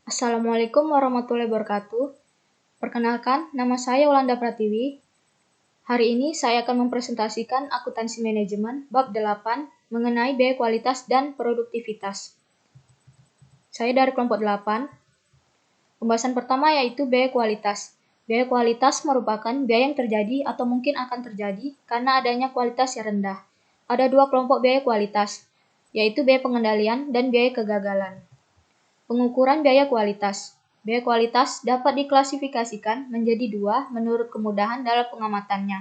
Assalamualaikum warahmatullahi wabarakatuh. Perkenalkan, nama saya Yolanda Pratiwi. Hari ini saya akan mempresentasikan akuntansi manajemen bab 8 mengenai biaya kualitas dan produktivitas. Saya dari kelompok 8. Pembahasan pertama yaitu biaya kualitas. Biaya kualitas merupakan biaya yang terjadi atau mungkin akan terjadi karena adanya kualitas yang rendah. Ada dua kelompok biaya kualitas, yaitu biaya pengendalian dan biaya kegagalan. Pengukuran biaya kualitas. Biaya kualitas dapat diklasifikasikan menjadi dua menurut kemudahan dalam pengamatannya.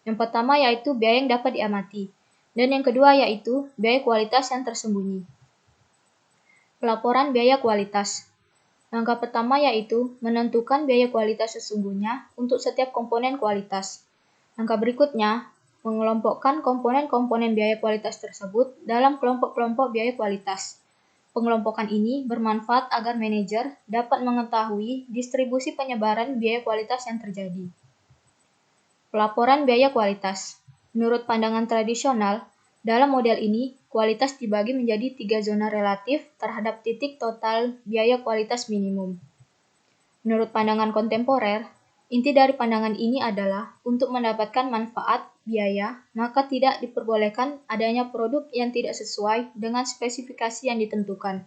Yang pertama yaitu biaya yang dapat diamati, dan yang kedua yaitu biaya kualitas yang tersembunyi. Pelaporan biaya kualitas. Langkah pertama yaitu menentukan biaya kualitas sesungguhnya untuk setiap komponen kualitas. Langkah berikutnya, mengelompokkan komponen-komponen biaya kualitas tersebut dalam kelompok-kelompok biaya kualitas. Pengelompokan ini bermanfaat agar manajer dapat mengetahui distribusi penyebaran biaya kualitas yang terjadi. Pelaporan biaya kualitas. Menurut pandangan tradisional, dalam model ini, kualitas dibagi menjadi 3 zona relatif terhadap titik total biaya kualitas minimum. Menurut pandangan kontemporer, inti dari pandangan ini adalah untuk mendapatkan manfaat biaya, maka tidak diperbolehkan adanya produk yang tidak sesuai dengan spesifikasi yang ditentukan.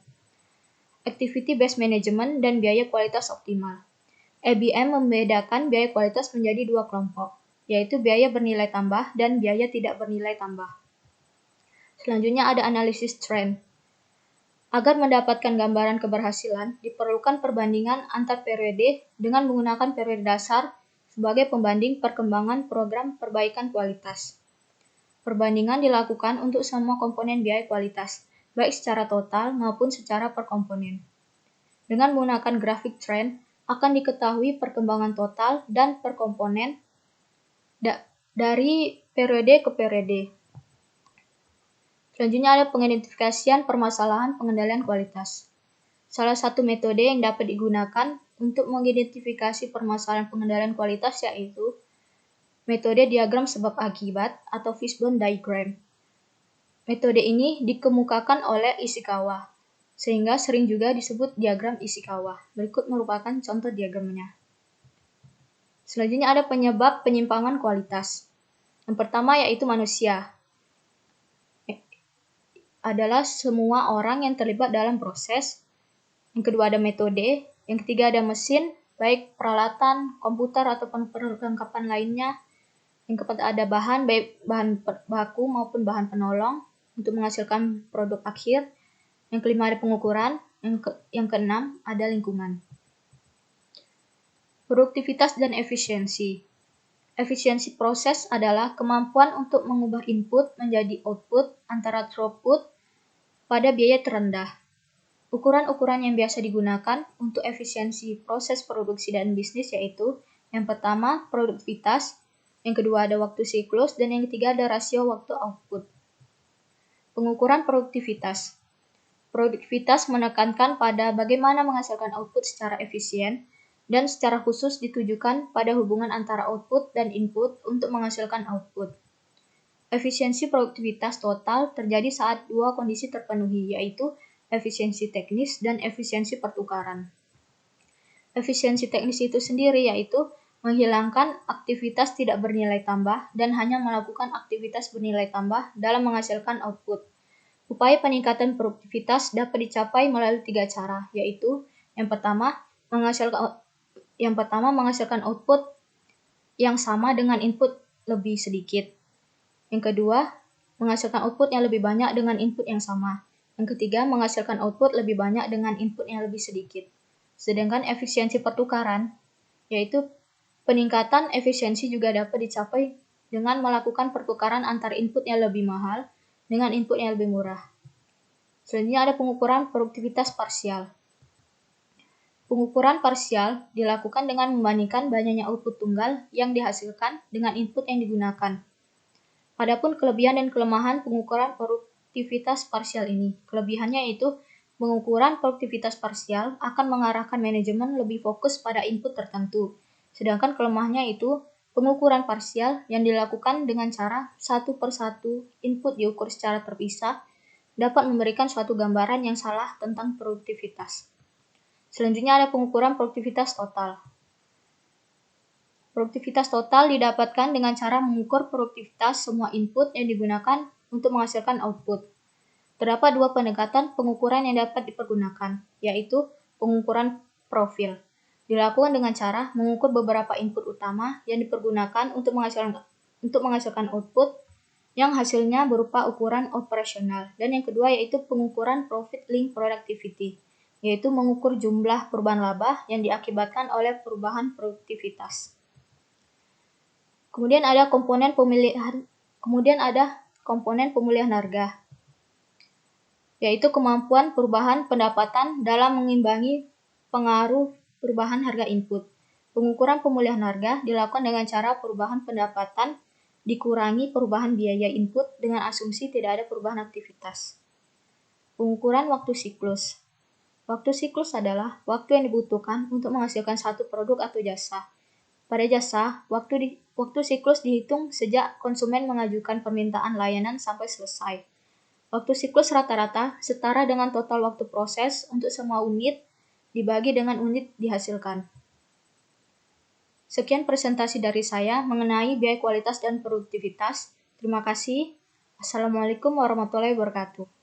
Activity Based Management dan biaya kualitas optimal. ABM membedakan biaya kualitas menjadi dua kelompok, yaitu biaya bernilai tambah dan biaya tidak bernilai tambah. Selanjutnya ada analisis trend. Agar mendapatkan gambaran keberhasilan, diperlukan perbandingan antar periode dengan menggunakan periode dasar sebagai pembanding perkembangan program perbaikan kualitas. Perbandingan dilakukan untuk semua komponen biaya kualitas, baik secara total maupun secara per komponen. Dengan menggunakan grafik trend, akan diketahui perkembangan total dan per komponen dari periode ke periode. Selanjutnya ada pengidentifikasian permasalahan pengendalian kualitas. Salah satu metode yang dapat digunakan untuk mengidentifikasi permasalahan pengendalian kualitas yaitu metode diagram sebab akibat atau fishbone diagram. Metode ini dikemukakan oleh Ishikawa, sehingga sering juga disebut diagram Ishikawa. Berikut merupakan contoh diagramnya. Selanjutnya ada penyebab penyimpangan kualitas. Yang pertama yaitu manusia. Adalah semua orang yang terlibat dalam proses. Yang kedua ada metode. Yang ketiga ada mesin, baik peralatan, komputer, ataupun perlengkapan lainnya. Yang keempat ada bahan, baik bahan baku maupun bahan penolong untuk menghasilkan produk akhir. Yang kelima ada pengukuran. Yang keenam ada lingkungan. Produktivitas dan efisiensi. Efisiensi proses adalah kemampuan untuk mengubah input menjadi output antara throughput pada biaya terendah. Ukuran-ukuran yang biasa digunakan untuk efisiensi proses produksi dan bisnis yaitu yang pertama produktivitas, yang kedua ada waktu siklus, dan yang ketiga ada rasio waktu output. Pengukuran produktivitas. Produktivitas menekankan pada bagaimana menghasilkan output secara efisien, dan secara khusus ditujukan pada hubungan antara output dan input untuk menghasilkan output. Efisiensi produktivitas total terjadi saat dua kondisi terpenuhi, yaitu efisiensi teknis dan efisiensi pertukaran. Efisiensi teknis itu sendiri yaitu menghilangkan aktivitas tidak bernilai tambah dan hanya melakukan aktivitas bernilai tambah dalam menghasilkan output. Upaya peningkatan produktivitas dapat dicapai melalui 3 cara, yaitu yang pertama menghasilkan output yang sama dengan input lebih sedikit. Yang kedua, menghasilkan output yang lebih banyak dengan input yang sama. Yang ketiga, menghasilkan output lebih banyak dengan input yang lebih sedikit. Sedangkan efisiensi pertukaran, yaitu peningkatan efisiensi juga dapat dicapai dengan melakukan pertukaran antara input yang lebih mahal dengan input yang lebih murah. Selanjutnya ada pengukuran produktivitas parsial. Pengukuran parsial dilakukan dengan membandingkan banyaknya output tunggal yang dihasilkan dengan input yang digunakan. Adapun kelebihan dan kelemahan pengukuran produktivitas parsial ini. Kelebihannya yaitu pengukuran produktivitas parsial akan mengarahkan manajemen lebih fokus pada input tertentu. Sedangkan kelemahannya itu pengukuran parsial yang dilakukan dengan cara satu per satu input diukur secara terpisah dapat memberikan suatu gambaran yang salah tentang produktivitas. Selanjutnya ada pengukuran produktivitas total. Produktivitas total didapatkan dengan cara mengukur produktivitas semua input yang digunakan untuk menghasilkan output. Terdapat dua pendekatan pengukuran yang dapat dipergunakan, yaitu pengukuran profil. Dilakukan dengan cara mengukur beberapa input utama yang dipergunakan untuk menghasilkan output yang hasilnya berupa ukuran operasional. Dan yang kedua yaitu pengukuran profit link productivity, yaitu mengukur jumlah perubahan laba yang diakibatkan oleh perubahan produktivitas. Kemudian ada komponen pemulihan harga, yaitu kemampuan perubahan pendapatan dalam mengimbangi pengaruh perubahan harga input. Pengukuran pemulihan harga dilakukan dengan cara perubahan pendapatan dikurangi perubahan biaya input dengan asumsi tidak ada perubahan aktivitas. Pengukuran waktu siklus. Waktu siklus adalah waktu yang dibutuhkan untuk menghasilkan satu produk atau jasa. Pada jasa, waktu siklus dihitung sejak konsumen mengajukan permintaan layanan sampai selesai. Waktu siklus rata-rata setara dengan total waktu proses untuk semua unit dibagi dengan unit dihasilkan. Sekian presentasi dari saya mengenai biaya kualitas dan produktivitas. Terima kasih. Assalamualaikum warahmatullahi wabarakatuh.